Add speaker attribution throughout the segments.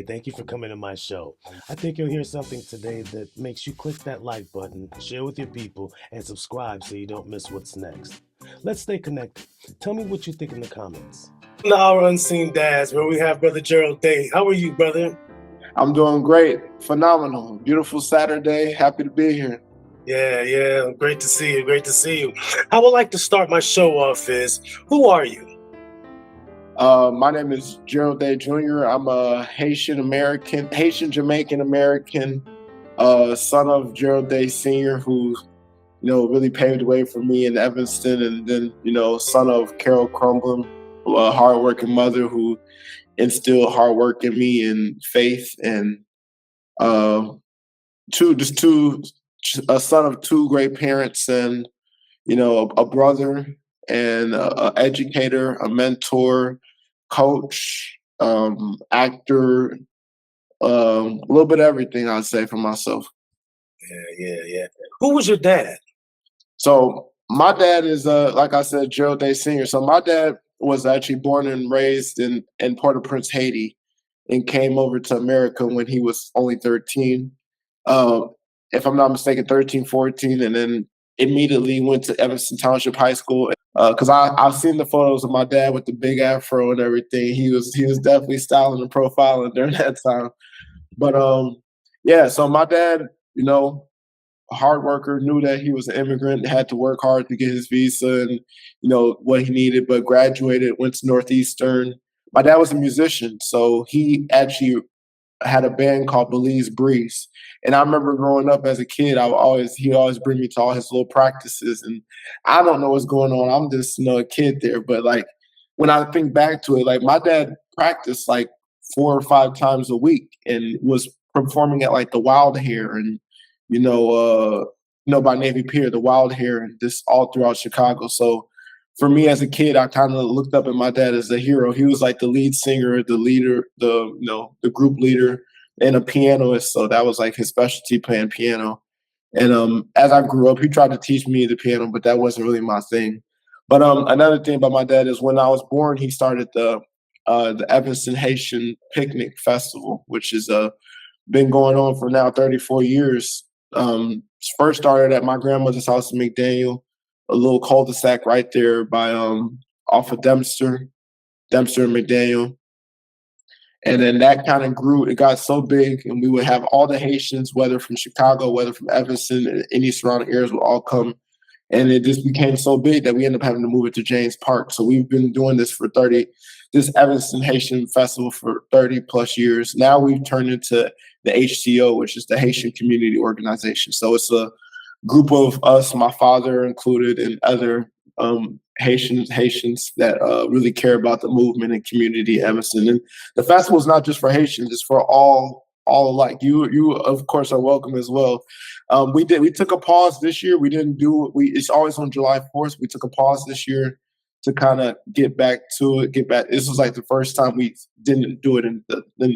Speaker 1: Daye. Thank you for coming to my show. I think you'll hear something today that makes you click that like button, share with your people, and subscribe so you don't miss what's next. Let's stay connected. Tell me what you think in the comments. The Our Unseen Dads, where we have Brother Gerald Daye. How are you, brother?
Speaker 2: I'm doing great. Phenomenal. Beautiful Saturday. Happy to be here.
Speaker 1: Yeah. Great to see you. Great to see you. I would like to start my show off is, who are you?
Speaker 2: My name is Gerald Daye Jr. I'm a Haitian-Jamaican American, son of Gerald Daye Sr., who, really paved the way for me in Evanston, and then, son of Carol Crumbling, a hardworking mother who instilled hard work in me and faith, and a son of two great parents, and a brother, and an educator, a mentor, coach, actor, a little bit of everything, I'd say, for myself.
Speaker 1: Yeah. Who was your dad?
Speaker 2: So my dad is, like I said, Gerald Daye Sr. So my dad was actually born and raised in Port-au-Prince, Haiti, and came over to America when he was only 13. If I'm not mistaken, 13, 14, and then immediately went to Evanston Township High School. Because I've seen the photos of my dad with the big afro and everything. He was definitely styling and profiling during that time. But yeah, so my dad, a hard worker, knew that he was an immigrant, had to work hard to get his visa and what he needed, but graduated, went to Northeastern. My dad was a musician, so he actually had a band called Belize Breeze. And I remember growing up as a kid, he'd always bring me to all his little practices. And I don't know what's going on. I'm just, a kid there. But like when I think back to it, like my dad practiced like 4 or 5 times a week and was performing at like the Wild Hair and, by Navy Pier, the Wild Hair, and this all throughout Chicago. So for me as a kid, I kind of looked up at my dad as a hero. He was like the lead singer, the leader, the group leader, and a pianist. So that was like his specialty, playing piano. And as I grew up, he tried to teach me the piano, but that wasn't really my thing. But another thing about my dad is when I was born, he started the Evanston Haitian Picnic Festival, which has been going on for now 34 years. First started at my grandmother's house in McDaniel, a little cul-de-sac right there by off of Dempster and McDaniel. And then that kind of grew. It got so big, and we would have all the Haitians, whether from Chicago, whether from Evanston, and any surrounding areas, would all come. And it just became so big that we ended up having to move it to James Park. So we've been doing this this Evanston Haitian Festival for 30 plus years. Now we've turned into the HCO, which is the Haitian Community Organization. So it's a group of us, my father included, and other Haitians that really care about the movement and community in Evanston. And the festival is not just for Haitians; it's for all alike. You of course are welcome as well. We took a pause this year. We didn't do it's always on July 4th. We took a pause this year to kind of get back to it. This was like the first time we didn't do it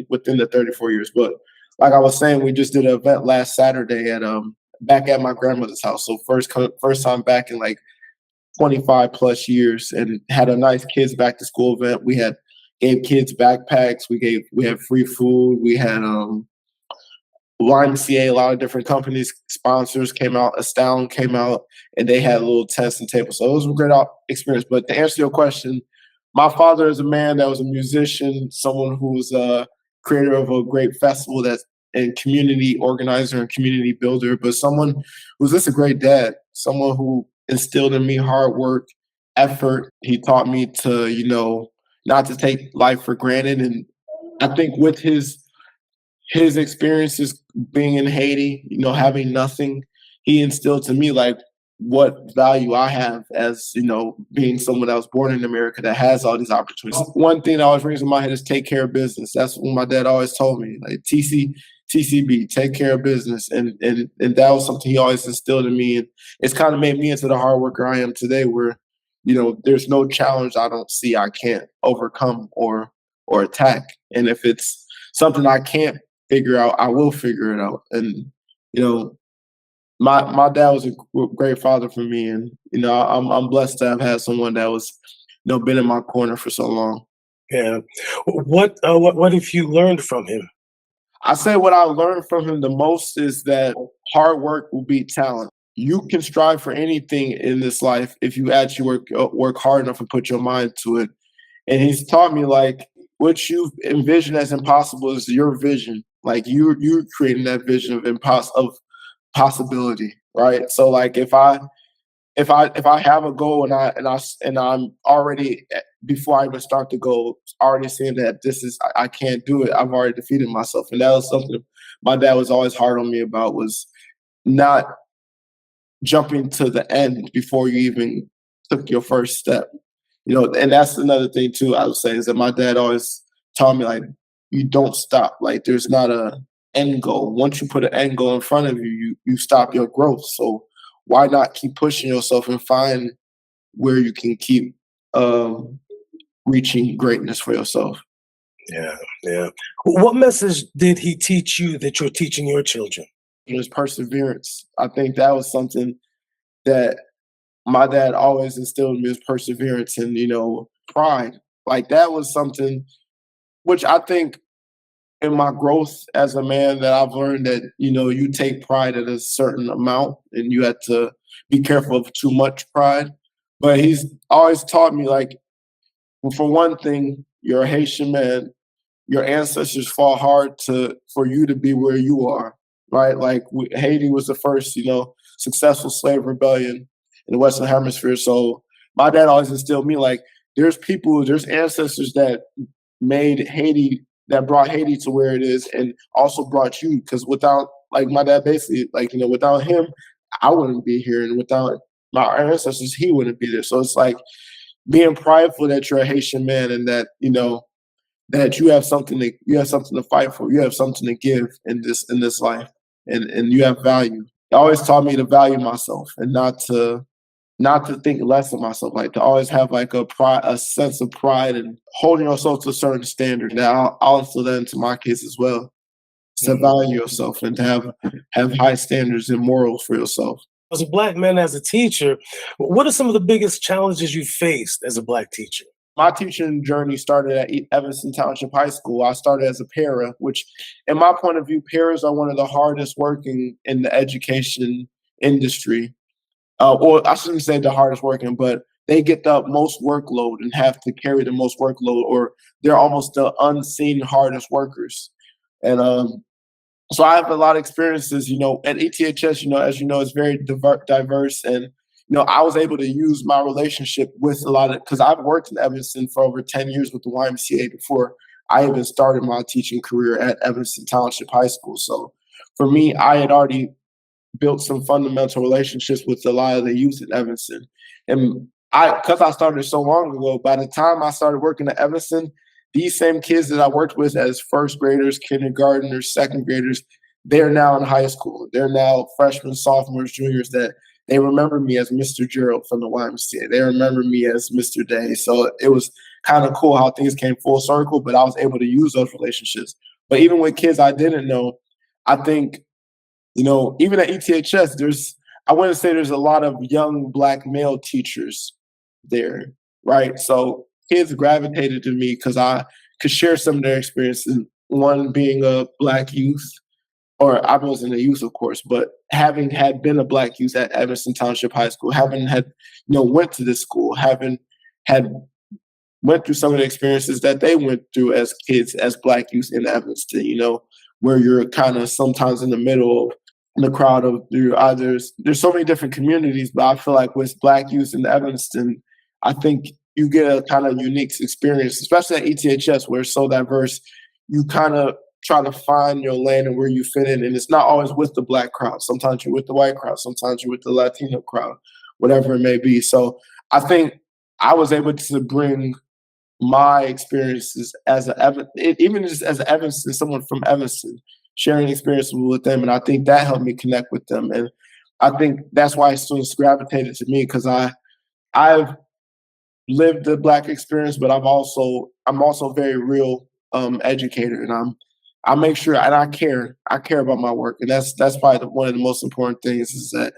Speaker 2: within the 34 years. But like I was saying, we just did an event last Saturday back at my grandmother's house. So first time back in like 25 plus years, and had a nice kids back to school event. We gave kids backpacks. We had free food. We had YMCA, a lot of different companies, sponsors came out. Astound came out, and they had little tents and tables. So it was a great experience. But to answer your question, my father is a man that was a musician, someone who was a creator of a great festival and community organizer and community builder, but someone who's just a great dad, someone who instilled in me hard work, effort. He taught me to, not to take life for granted. And I think with his experiences being in Haiti, having nothing, he instilled to me like what value I have as, being someone that was born in America that has all these opportunities. One thing that always rings in my head is take care of business. That's what my dad always told me, like TCB, take care of business. And that was something he always instilled in me. And it's kind of made me into the hard worker I am today, where, there's no challenge I don't see I can't overcome or attack. And if it's something I can't figure out, I will figure it out. And, my dad was a great father for me. And, I'm blessed to have had someone that was, been in my corner for so long.
Speaker 1: Yeah. What have you learned from him?
Speaker 2: I say what I learned from him the most is that hard work will beat talent. You can strive for anything in this life if you actually work hard enough and put your mind to it. And he's taught me like what you envision as impossible is your vision. Like you creating that vision of possibility, right? So like if I have a goal and I'm already before I even start the goal, already seeing that this is I can't do it. I've already defeated myself, and that was something my dad was always hard on me about was not jumping to the end before you even took your first step. You know, and that's another thing too. I would say is that my dad always taught me like you don't stop. Like there's not a end goal. Once you put an end goal in front of you, you stop your growth. So why not keep pushing yourself and find where you can keep um, reaching greatness for yourself?
Speaker 1: Yeah, yeah. What message did he teach you that you're teaching your children?
Speaker 2: It was perseverance. I think that was something that my dad always instilled in me is perseverance and pride. Like that was something which I think in my growth as a man that I've learned that you take pride at a certain amount and you have to be careful of too much pride. But he's always taught me like, well, for one thing, you're a Haitian man. Your ancestors fought hard to for you to be where you are, right? Like Haiti was the first, successful slave rebellion in the Western Hemisphere. So my dad always instilled me like, there's ancestors that made Haiti that brought Haiti to where it is, and also brought you. Because without like my dad, basically, like without him, I wouldn't be here, and without my ancestors, he wouldn't be there. So it's like being prideful that you're a Haitian man and that that you have something to fight for. You have something to give in this life, and you have value. It always taught me to value myself and not to think less of myself. Like to always have like a sense of pride and holding yourself to a certain standard. Now I'll instill that into my kids as well. To
Speaker 1: Mhm.
Speaker 2: value yourself and to have high standards and morals for yourself.
Speaker 1: As a black man, as a teacher, what are some of the biggest challenges you faced as a black teacher?
Speaker 2: My teaching journey started at Evanston Township High School. I started as a para, which, in my point of view, paras are one of the hardest working in the education industry. Or I shouldn't say the hardest working, but they get the most workload and have to carry the most workload, or they're almost the unseen hardest workers. And so I have a lot of experiences, at ETHS, as you know, it's very diverse. And, I was able to use my relationship with a lot of, because I've worked in Evanston for over 10 years with the YMCA before I even started my teaching career at Evanston Township High School. So for me, I had already built some fundamental relationships with a lot of the youth in Evanston. And because I started so long ago, by the time I started working at Evanston, these same kids that I worked with as first graders, kindergartners, second graders, they're now in high school. They're now freshmen, sophomores, juniors that they remember me as Mr. Gerald from the YMCA. They remember me as Mr. Daye. So it was kind of cool how things came full circle, but I was able to use those relationships. But even with kids I didn't know, I think even at ETHS, I wouldn't say there's a lot of young black male teachers there, right? So kids gravitated to me because I could share some of their experiences. One being a black youth, or I wasn't a youth, of course, but having had been a black youth at Evanston Township High School, having had, went to this school, having had went through some of the experiences that they went through as kids, as black youth in Evanston, where you're kind of sometimes in the middle of the crowd of there's so many different communities, but I feel like with black youth in Evanston, I think you get a kind of unique experience, especially at ETHS where it's so diverse. You kind of try to find your lane and where you fit in, and it's not always with the black crowd. Sometimes you're with the white crowd, sometimes you're with the Latino crowd, whatever it may be. So I think I was able to bring my experiences even just as Evanston, someone from Evanston, sharing experiences with them, and I think that helped me connect with them, and I think that's why students gravitated to me because I've lived the black experience, but I'm also a very real educator, and I make sure and I care about my work, and that's probably one of the most important things is that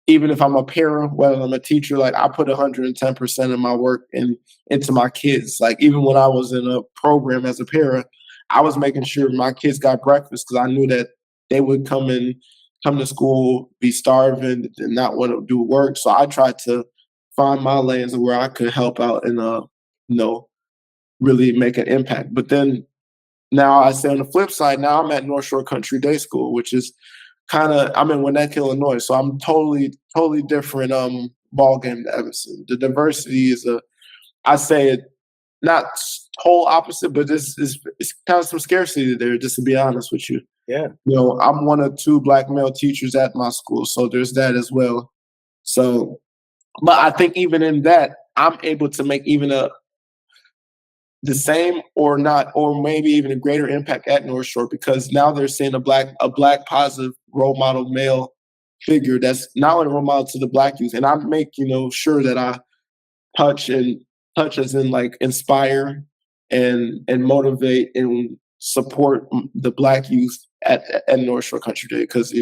Speaker 2: even if I'm a parent, whether I'm a teacher, like I put 110% of my work into my kids. Like even when I was in a program as a parent, I was making sure my kids got breakfast because I knew that they would come to school, be starving, and not want to do work. So I tried to find my lanes where I could help out and you know, really make an impact. But then now I say on the flip side, now I'm at Northshore Country Day School, which is I'm in Winnetka, Illinois. So I'm totally different ball game to Evanston. The diversity is I say it not whole opposite, but it's kind of some scarcity there, just to be honest with you.
Speaker 1: Yeah.
Speaker 2: You know, I'm one of two black male teachers at my school, so there's that as well. So, but I think even in that, I'm able to make even the same or not, or maybe even a greater impact at North Shore because now they're seeing a black positive role model male figure that's not only a role model to the black youth. And I make, sure that I touch and touch as in like inspire and motivate and support the black youth at North Shore Country Day because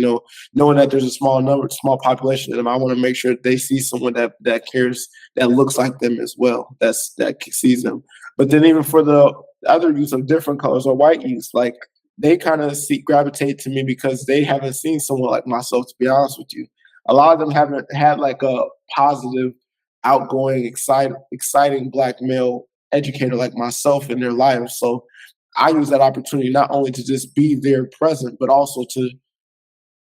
Speaker 2: knowing that there's a small population of them, I want to make sure that they see someone that cares, that looks like them as well, that sees them. But then even for the other youth of different colors or white youth, like they kind of gravitate to me because they haven't seen someone like myself. To be honest with you, a lot of them haven't had like a positive, outgoing, exciting black male educator like myself in their lives. So I use that opportunity not only to just be there present, but also to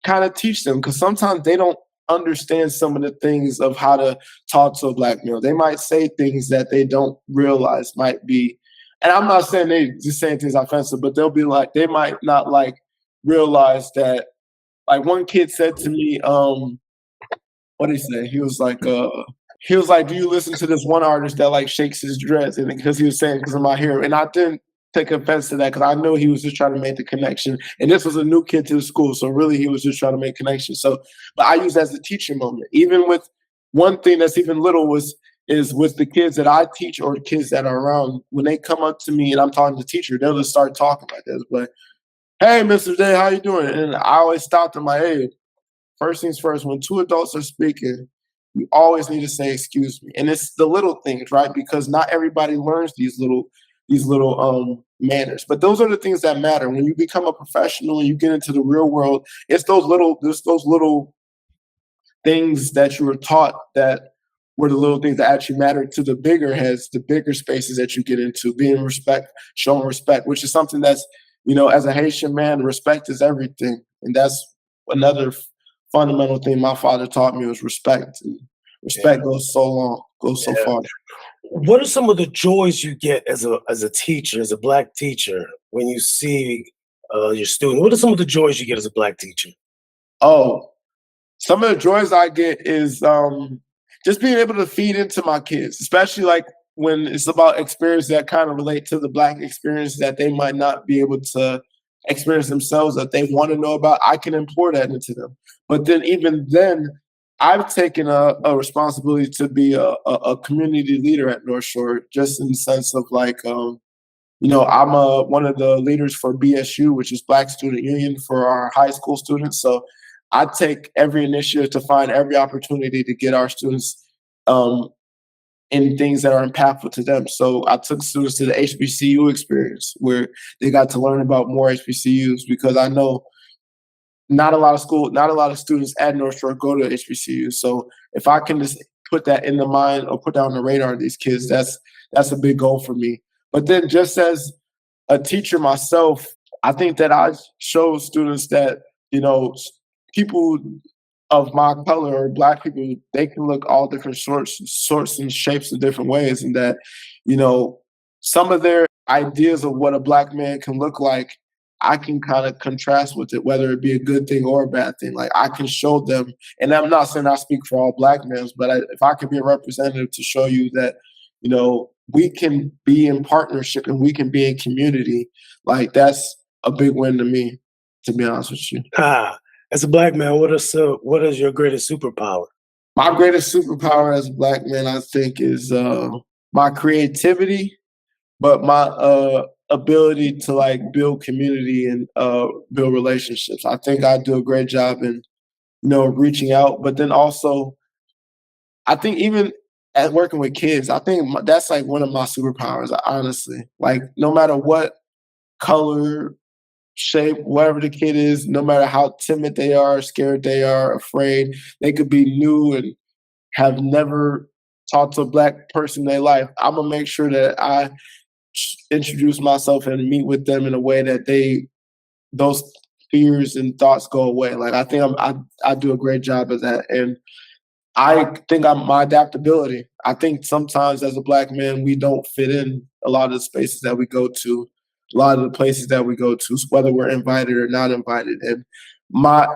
Speaker 2: kind of teach them because sometimes they don't understand some of the things of how to talk to a black male. They might say things that they don't realize might be, and I'm not saying they just saying things offensive, but they'll be like, they might not like realize that. Like one kid said to me, what did he say? He was like, do you listen to this one artist that like shakes his dreads? And because he was saying, because of my hair. And I didn't take offense to that because I know he was just trying to make the connection. And this was a new kid to the school. So really he was just trying to make connections. So, but I use that as a teaching moment. Even with one thing that's even little is with the kids that I teach or the kids that are around, when they come up to me and I'm talking to the teacher, they'll just start talking like this. But hey, Mr. Day, how you doing? And I always stop them like, hey, first things first, when two adults are speaking, you always need to say excuse me. And it's the little things, right? Because not everybody learns these little manners. But those are the things that matter. When you become a professional and you get into the real world, it's those little things that you were taught that were the little things that actually matter to the bigger heads, the bigger spaces that you get into, showing respect, which is something that's, as a Haitian man, respect is everything. And that's another fundamental thing my father taught me was respect. And respect goes so far.
Speaker 1: What are some of the joys you get as a teacher, as a black teacher, when you see your student? What are some of the joys you get as a black teacher?
Speaker 2: Oh, some of the joys I get is just being able to feed into my kids, especially like when it's about experiences that kind of relate to the black experience that they might not be able to experience themselves, that they want to know about. I can import that into them. But then even then, I've taken a responsibility to be a community leader at North Shore, just in the sense of like, I'm one of the leaders for BSU, which is Black Student Union for our high school students. So I take every initiative to find every opportunity to get our students in things that are impactful to them. So I took students to the HBCU experience where they got to learn about more HBCUs because I know not a lot of students at North Shore go to HBCU. So if I can just put that in the mind or put that on the radar of these kids, that's a big goal for me. But then just as a teacher myself, I think that I show students that, people of my color or black people, they can look all different sorts and shapes in different ways. And that, some of their ideas of what a black man can look like, I can kind of contrast with it, whether it be a good thing or a bad thing. Like I can show them, and I'm not saying I speak for all black men, but if I could be a representative to show you that, we can be in partnership and we can be in community, like that's a big win to me, to be honest with you.
Speaker 1: As a black man, what is your greatest superpower?
Speaker 2: My greatest superpower as a black man, I think, is my creativity, but my ability to like build community and build relationships. I think I do a great job in, reaching out. But then also, I think even at working with kids, I think that's like one of my superpowers, honestly. Like, no matter what color, shape, whatever the kid is, no matter how timid they are, scared they are, afraid, they could be new and have never talked to a black person in their life. I'm gonna make sure that I introduce myself and meet with them in a way that those fears and thoughts go away. Like, I think I do a great job of that, and I think I'm my adaptability. I think sometimes as a black man, we don't fit in a lot of the spaces that we go to, a lot of the places that we go to, whether we're invited or not invited. My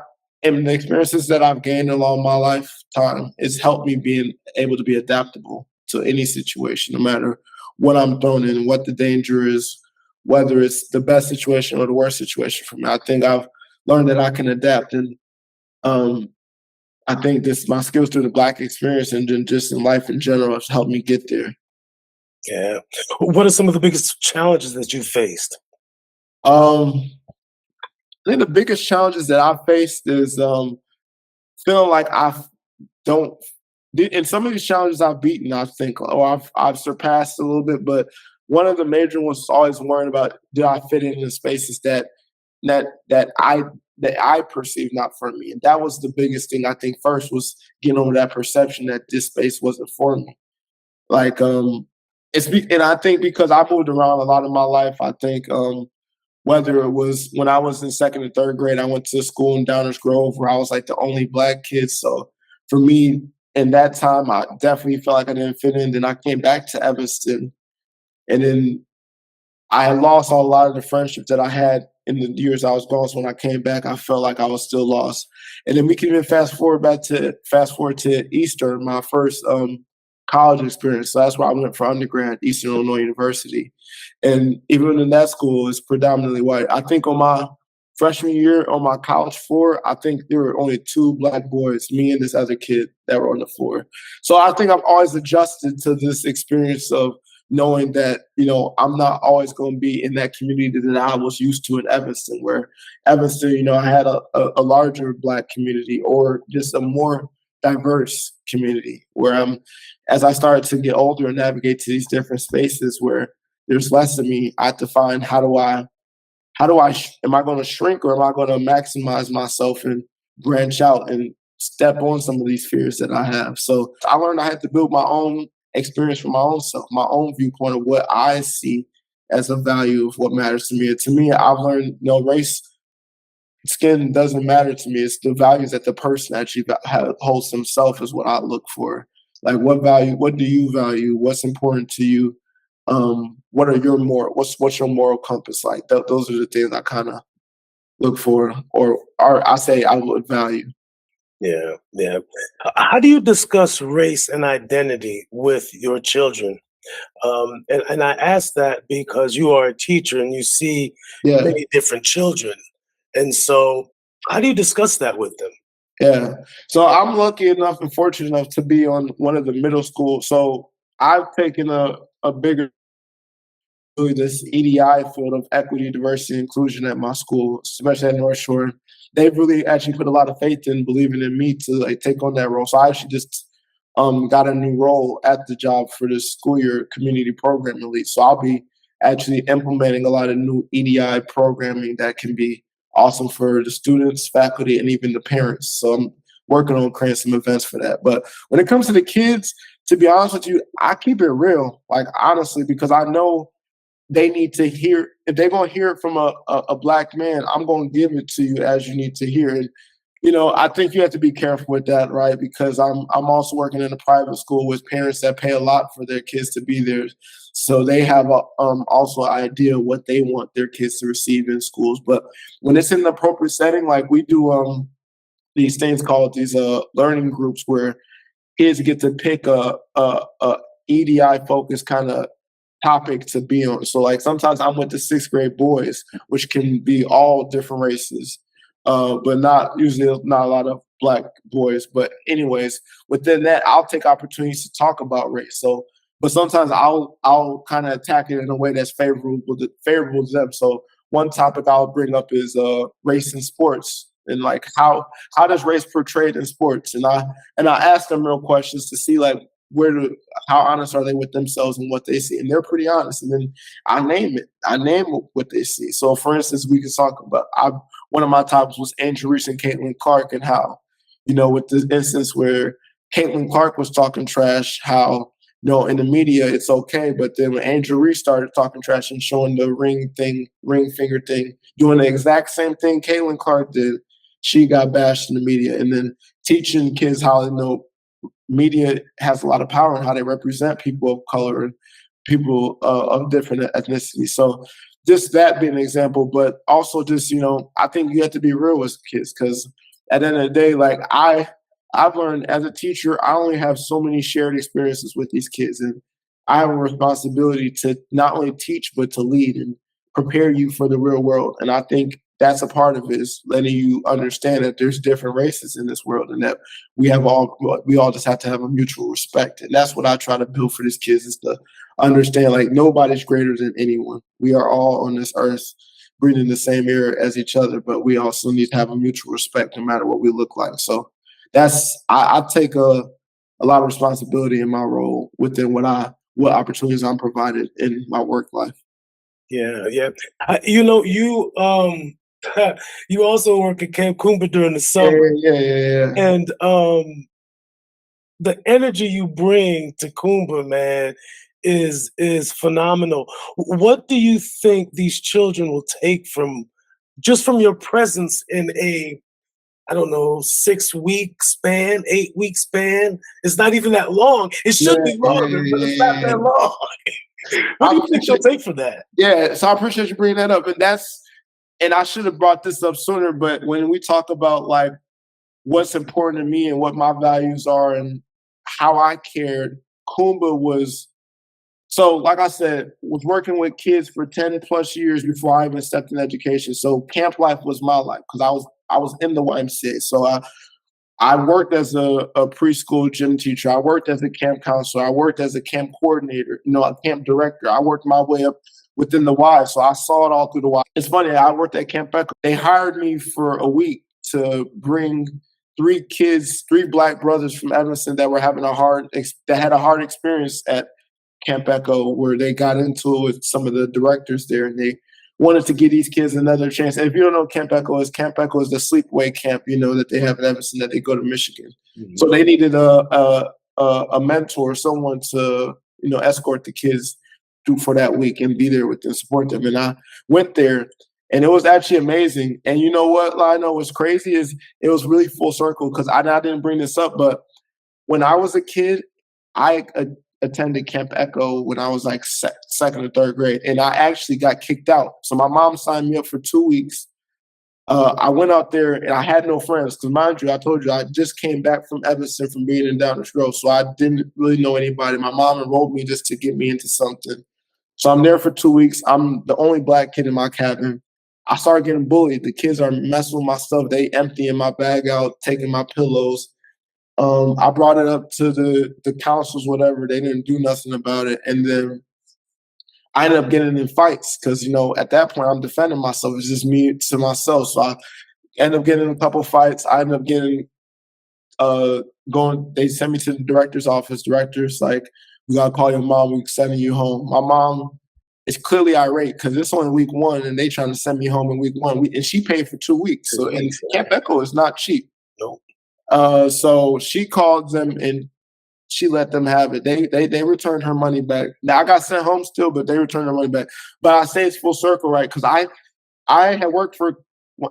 Speaker 2: and the experiences that I've gained along my lifetime has helped me being able to be adaptable to any situation, no matter what I'm thrown in, what the danger is, whether it's the best situation or the worst situation for me. I think I've learned that I can adapt, and um, I think this my skills through the black experience and then just in life in general has helped me get there.
Speaker 1: Yeah. What are some of the biggest challenges that you faced?
Speaker 2: Um, I think the biggest challenges that I faced is feeling like don't. And some of these challenges I've beaten, I think, or I've surpassed a little bit. But one of the major ones was always worrying about, did I fit in the spaces that that I that I perceive not for me, and that was the biggest thing. I think first was getting over that perception that this space wasn't for me. Like, and I think because I moved around a lot in my life, I think whether it was when I was in second and third grade, I went to school in Downers Grove where I was like the only black kid. So for me, in that time, I definitely felt like I didn't fit in. Then I came back to Evanston, and then I had lost a lot of the friendships that I had in the years I was gone. So when I came back, I felt like I was still lost. And then we can even fast forward to Eastern, my first college experience. So that's where I went for undergrad, Eastern Illinois University. And even in that school, it's predominantly white. I think on my freshman year on my college floor, I think there were only two black boys, me and this other kid that were on the floor. So I think I've always adjusted to this experience of knowing that, I'm not always going to be in that community that I was used to in Evanston, where Evanston, I had a larger black community or just a more diverse community where as I started to get older and navigate to these different spaces where there's less of me, I have to find am I going to shrink or am I going to maximize myself and branch out and step on some of these fears that I have? So I learned I had to build my own experience for my own self, my own viewpoint of what I see as a value of what matters to me. And to me, I've learned, race, skin doesn't matter to me. It's the values that the person actually holds himself is what I look for. Like, what do you value? What's important to you? What are what's your moral compass like? Those are the things I kind of look for, or I say I would value.
Speaker 1: Yeah, yeah. How do you discuss race and identity with your children? And I ask that because you are a teacher and you see
Speaker 2: Yeah,
Speaker 1: many different children. And so, how do you discuss that with them?
Speaker 2: yeah. So I'm lucky enough and fortunate enough to be on one of the middle schools. So I've taken a bigger this EDI field of equity, diversity, inclusion at my school, especially at Northshore. They've really actually put a lot of faith in believing in me to like take on that role. So I actually just got a new role at the job for this school year community program lead. So I'll be actually implementing a lot of new EDI programming that can be awesome for the students, faculty, and even the parents. So I'm working on creating some events for that. But when it comes to the kids, to be honest with you, I keep it real, like honestly, because I know they need to hear. If they're going to hear it from a black man, I'm going to give it to you as you need to hear it. I think you have to be careful with that, right? Because I'm also working in a private school with parents that pay a lot for their kids to be there, so they have also an idea of what they want their kids to receive in schools. But when it's in the appropriate setting, like we do these things called these learning groups where kids get to pick a EDI focused kind of topic to be on. So like sometimes I'm with the sixth grade boys, which can be all different races, but not a lot of black boys. But anyways, within that, I'll take opportunities to talk about race. So, but sometimes I'll kind of attack it in a way that's favorable to them. So one topic I'll bring up is race in sports. and like how does race portrayed in sports? And I ask them real questions to see like how honest are they with themselves and what they see, and they're pretty honest. And then I name it. I name what they see. So for instance, we can talk about one of my topics was Angel Reese and Caitlin Clark, and how, with the instance where Caitlin Clark was talking trash, how, in the media it's okay, but then when Angel Reese started talking trash and showing the ring finger thing, doing the exact same thing Caitlin Clark did, she got bashed in the media. And then teaching kids how to know media has a lot of power in how they represent people of color and people of different ethnicities. So just that being an example, but also just, I think you have to be real with kids, because at the end of the day, like I've learned as a teacher, I only have so many shared experiences with these kids, and I have a responsibility to not only teach, but to lead and prepare you for the real world. And I think that's a part of it, is letting you understand that there's different races in this world, and that we all just have to have a mutual respect. And that's what I try to build for these kids, is to understand like nobody's greater than anyone. We are all on this earth breathing the same air as each other, but we also need to have a mutual respect no matter what we look like. So I take a lot of responsibility in my role within what opportunities I'm provided in my work life.
Speaker 1: Yeah, yeah. You you also work at Camp Coomba during the summer,
Speaker 2: Yeah.
Speaker 1: and the energy you bring to Coomba, man, is phenomenal. What do you think these children will take from your presence in a, I don't know, 6-week span, 8-week span? It's not even that long. It should be longer, but it's not that long. What do you think they'll take from that?
Speaker 2: Yeah, so I appreciate you bringing that up. And I should have brought this up sooner, but when we talk about like what's important to me and what my values are and how I cared, Coomba was, so like I said, was working with kids for 10 plus years before I even stepped in education. So camp life was my life, because I was in the YMCA. So I worked as a preschool gym teacher. I worked as a camp counselor. I worked as a camp coordinator, a camp director. I worked my way up within the Y. So I saw it all through the Y. It's funny, I worked at Camp Echo. They hired me for a week to bring 3 Black brothers from Evanston that were having that had a hard experience at Camp Echo, where they got into it with some of the directors there, and they wanted to give these kids another chance. And if you don't know what Camp Echo is the sleepaway camp, that they have in Evanston, that they go to Michigan. Mm-hmm. So they needed a mentor, someone to, escort the kids through for that week and be there with them, support them. And I went there, and it was actually amazing. And you know what, Lionel, what's crazy is it was really full circle, because I didn't bring this up, but when I was a kid, I attended Camp Echo when I was like second or third grade, and I actually got kicked out. So my mom signed me up for 2 weeks. I went out there and I had no friends, because mind you, I told you I just came back from Evanston from being in Downers Grove, so I didn't really know anybody. My mom enrolled me just to get me into something. So I'm there for 2 weeks. I'm the only Black kid in my cabin. I started getting bullied. The kids are messing with my stuff. They emptying my bag out, taking my pillows. I brought it up to the councils, whatever. They didn't do nothing about it. And then I ended up getting in fights, because, at that point I'm defending myself. It's just me to myself. So I ended up getting in a couple fights. I ended up getting they sent me to the director's office. Director's like, we got to call your mom. We're sending you home. My mom is clearly irate, because it's only week 1 and they trying to send me home in week 1. And she paid for 2 weeks. So and Camp Echo is not cheap.
Speaker 1: Nope.
Speaker 2: So she called them and she let them have it. They returned her money back. Now I got sent home still, but they returned her money back. But I say it's full circle, right? Because I had worked for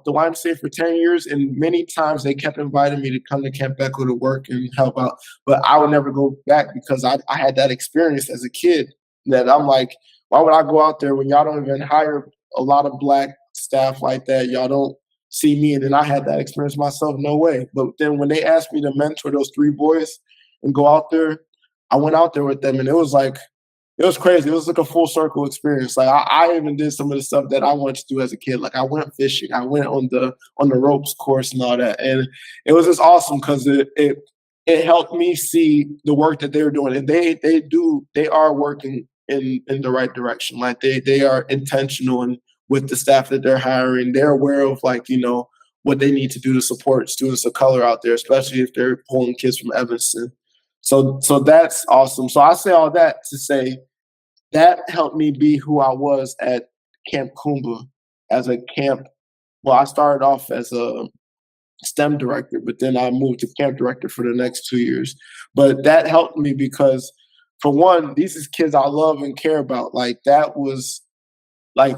Speaker 2: the YMCA for 10 years, and many times they kept inviting me to come to Camp Echo to work and help out. But I would never go back, because I had that experience as a kid that I'm like, why would I go out there when y'all don't even hire a lot of Black staff like that? Y'all don't see me. And then I had that experience myself. No way. But then when they asked me to mentor those 3 boys and go out there, I went out there with them, and it was crazy. It was like a full circle experience. Like I even did some of the stuff that I wanted to do as a kid. Like I went fishing, I went on the ropes course and all that, and it was just awesome, because it helped me see the work that they were doing, and they are working in the right direction. Like they are intentional, and with the staff that they're hiring, they're aware of, like, what they need to do to support students of color out there, especially if they're pulling kids from Evanston. So that's awesome. So I say all that to say that helped me be who I was at Camp Kumba as a camp. Well, I started off as a STEM director, but then I moved to camp director for the next 2 years. But that helped me because, for one, these is kids I love and care about. Like, that was like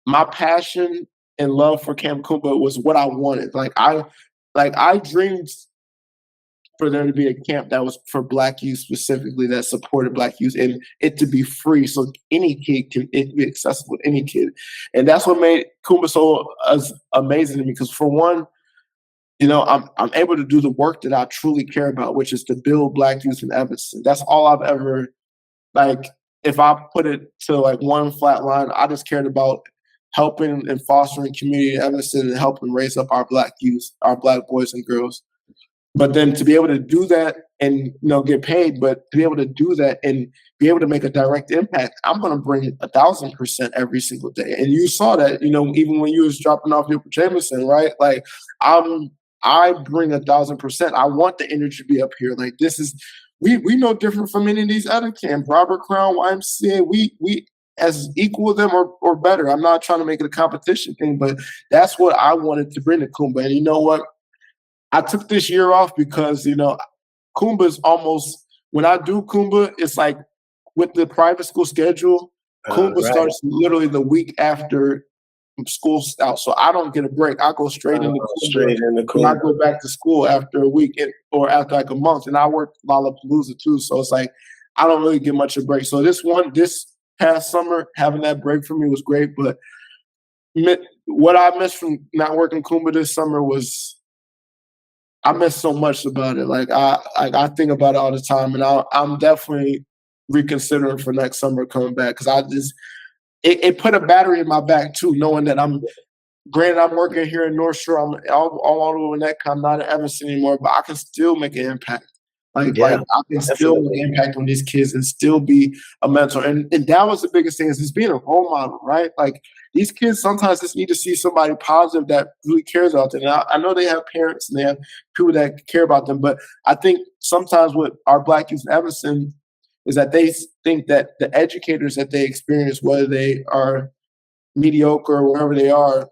Speaker 2: my passion and love for Camp Kumba was what I wanted. I dreamed for there to be a camp that was for Black youth specifically, that supported Black youth, and it to be free so any kid can it be accessible to any kid. And that's what made Kumba so amazing to me. Because, for one, I'm able to do the work that I truly care about, which is to build Black youth in Evanston. That's all I've ever, like, if I put it to like one flat line, I just cared about helping and fostering community in Evanston and helping raise up our Black youth, our Black boys and girls. But then to be able to do that and get paid, but to be able to do that and be able to make a direct impact, I'm going to bring it 1,000% every single day. And you saw that, even when you was dropping off your Jameson, right? Like, I bring 1,000%. I want the energy to be up here. Like, this is we no different from any of these other camps. Robert Crown, YMCA, we as equal with them or better. I'm not trying to make it a competition thing, but that's what I wanted to bring to Kumba. And you know what? I took this year off because, Kumba's almost, when I do Kumba, it's like with the private school schedule, Kumba starts literally the week after school's out. So I don't get a break. I go straight into Kumba. And I go back to school after a week or after like a month. And I work Lollapalooza too. So it's like, I don't really get much of a break. So this past summer, having that break for me was great. But what I missed from not working Kumba this summer was, I miss so much about it. Like I think about it all the time, and I'm definitely reconsidering for next summer coming back because it put a battery in my back too, knowing that I'm working here in Northshore. I'm all over Neck. I'm not in Evanston anymore, but I can still make an impact. Like I can still make an impact on these kids and still be a mentor. And that was the biggest thing is just being a role model, right? Like these kids sometimes just need to see somebody positive that really cares about them. And I know they have parents and they have people that care about them, but I think sometimes with our Black youth in Evanston is that they think that the educators that they experience, whether they are mediocre or wherever they are,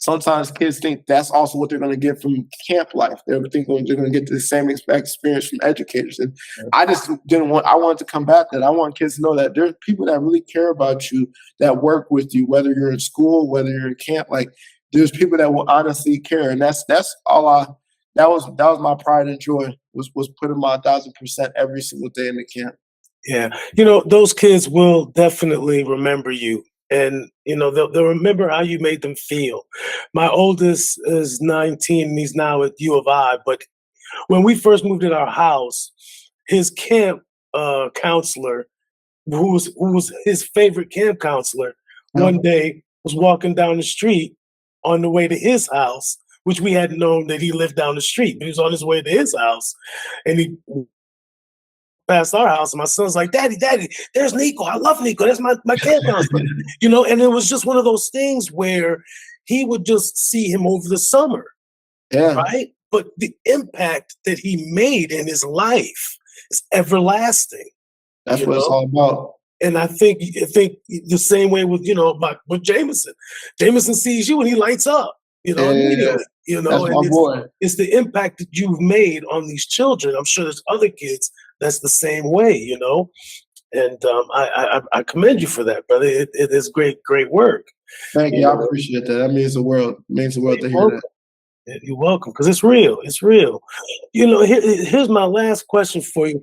Speaker 2: sometimes kids think that's also what they're going to get from camp life. They're thinking they're going to get the same experience from educators. And I just I wanted to combat that. I want kids to know that there's people that really care about you, that work with you, whether you're in school, whether you're in camp. Like there's people that will honestly care. And that's all that was my pride and joy was putting my 1,000% every single day in the camp.
Speaker 1: Yeah. Those kids will definitely remember you. And, they'll remember how you made them feel. My oldest is 19 and he's now at U of I. But when we first moved in our house, his camp counselor, who was his favorite camp counselor, one day was walking down the street on the way to his house, which we hadn't known that he lived down the street. But he was on his way to his house. And he past our house, and my son's like, Daddy, there's Nico. I love Nico. That's my camp counselor. And it was just one of those things where he would just see him over the summer.
Speaker 2: Yeah.
Speaker 1: Right? But the impact that he made in his life is everlasting.
Speaker 2: That's what it's all about.
Speaker 1: And I think the same way with Jameson. Jameson sees you and he lights up, immediately.
Speaker 2: That's my boy.
Speaker 1: It's the impact that you've made on these children. I'm sure there's other kids that's the same way, And I commend you for that, brother. It is great work.
Speaker 2: Thank you. I appreciate that. That means the world. It means the world to hear that.
Speaker 1: You're welcome, because it's real. It's real. Here's my last question for you.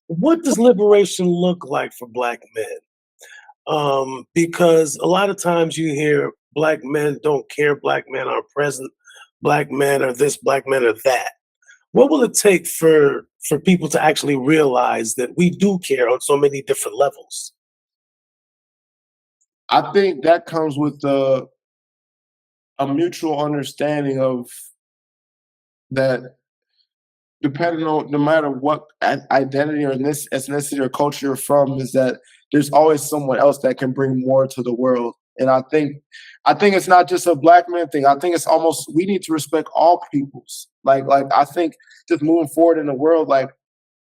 Speaker 1: What does liberation look like for Black men? Because a lot of times you hear Black men don't care, Black men aren't present, Black men are this, Black men are that. What will it take for people to actually realize that we do care on so many different levels?
Speaker 2: I think that comes with a mutual understanding of that, depending on no matter what identity or ethnicity or culture you're from, is that there's always someone else that can bring more to the world. And I think it's not just a black man thing. I think it's almost we need to respect all peoples. Like I think just moving forward in the world, like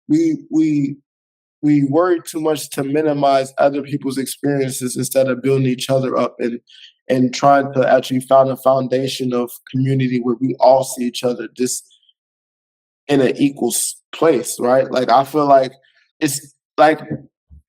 Speaker 2: we we we worry too much to minimize other people's experiences instead of building each other up and trying to actually find a foundation of community where we all see each other just in an equal place, right? Like I feel like it's like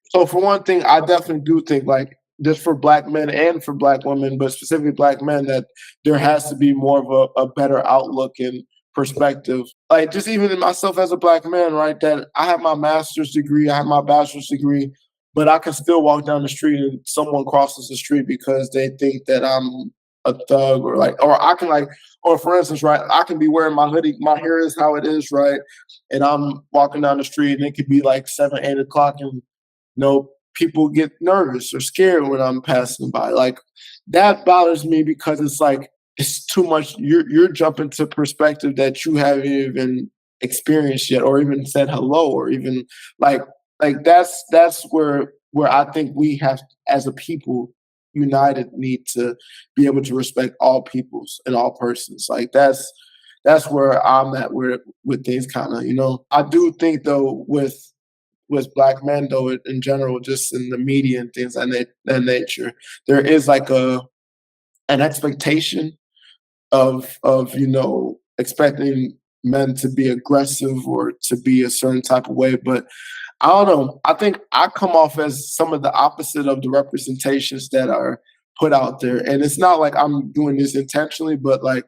Speaker 2: so for one thing, I definitely do think like just for black men and for black women, but specifically black men, that there has to be more of a better outlook and perspective. Like just even in myself as a black man, right? That I have my master's degree, I have my bachelor's degree, but I can still walk down the street and someone crosses the street because they think that I'm a thug or like, or I can like, or for instance, right, I can be wearing my hoodie, my hair is how it is, right? And I'm walking down the street and it could be like 7, 8 o'clock and people get nervous or scared when I'm passing by. Like that bothers me because it's like it's too much. You're jumping to perspective that you haven't even experienced yet, or even said hello, or even like that's where I think we have as a people united need to be able to respect all peoples and all persons. Like that's where I'm at with things kind of, I do think though with black men though in general, just in the media and things of that nature, there is like an expectation of expecting men to be aggressive or to be a certain type of way. But I don't know. I think I come off as some of the opposite of the representations that are put out there. And it's not like I'm doing this intentionally, but like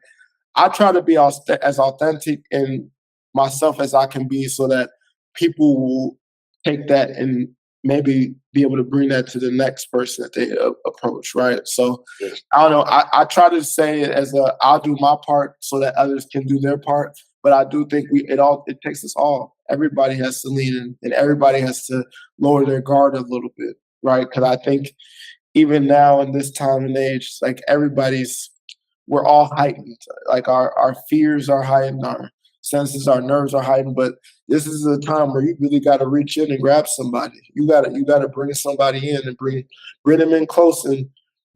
Speaker 2: I try to be as authentic in myself as I can be so that people will take that and maybe be able to bring that to the next person that they approach, right? So I don't know. I try to say it as I'll do my part so that others can do their part. But I do think it takes us all. Everybody has to lean in, and everybody has to lower their guard a little bit, right? Because I think even now in this time and age, like we're all heightened. Like our fears are heightened, our senses, our nerves are heightened. But this is a time where you really got to reach in and grab somebody. You got to bring somebody in and bring them in close and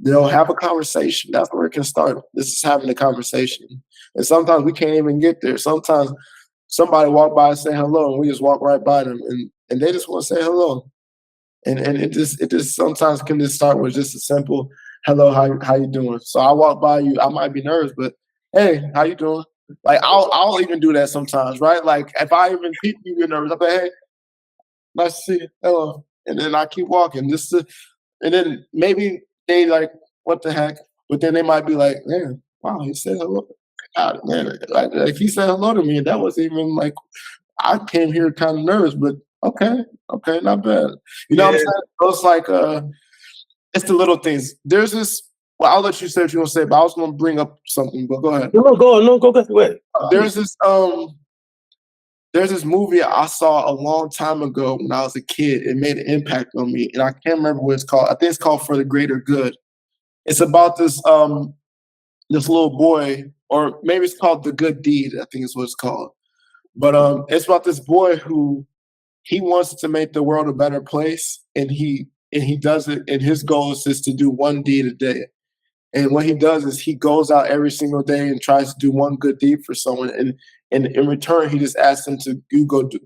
Speaker 2: have a conversation. That's where it can start. This is having a conversation. And sometimes we can't even get there. Sometimes somebody walk by and say hello, and we just walk right by them, and they just want to say hello. And it just sometimes can just start with just a simple hello, how you doing? So I walk by you, I might be nervous, but hey, how you doing? Like I'll even do that sometimes, right? Like if I even peep, you get nervous. I'm like, hey, nice to see you. Hello. And then I keep walking. And then maybe they like, what the heck? But then they might be like, man, wow, he said hello. God, man, like he said hello to me. And that was even like I came here kind of nervous, but okay, not bad. You know what I'm saying? So it's like it's the little things. There's this. Well, I'll let you say what you want to say, but I was going to bring up something. But go ahead.
Speaker 1: No, go on. No, go ahead. Wait.
Speaker 2: There's this movie I saw a long time ago when I was a kid. It made an impact on me, and I can't remember what it's called. I think it's called For the Greater Good. It's about this little boy, or maybe it's called The Good Deed. I think is what it's called. But it's about this boy who he wants to make the world a better place, and he does it. And his goal is just to do one deed a day. And what he does is he goes out every single day and tries to do one good deed for someone. And in return, he just asks them to you go do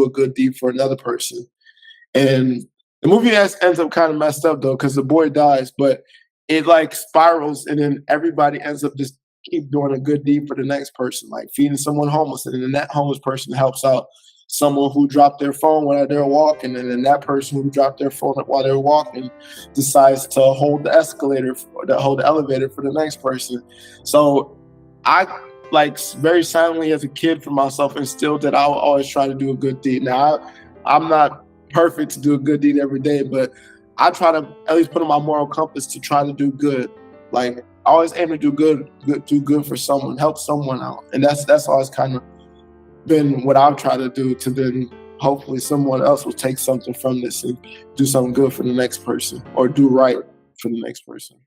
Speaker 2: a good deed for another person. And the movie ends up kind of messed up though, because the boy dies, but it like spirals, and then everybody ends up just keep doing a good deed for the next person, like feeding someone homeless, and then that homeless person helps out someone who dropped their phone while they're walking, and then that person who dropped their phone while they're walking decides to hold the escalator, hold the elevator for the next person. So I like very silently as a kid for myself instilled that I will always try to do a good deed. Now I'm not perfect to do a good deed every day, but I try to at least put on my moral compass to try to do good. Like I always aim to do good for someone, help someone out, and that's always kind of been what I've tried to do, to then hopefully someone else will take something from this and do something good for the next person, or do right for the next person.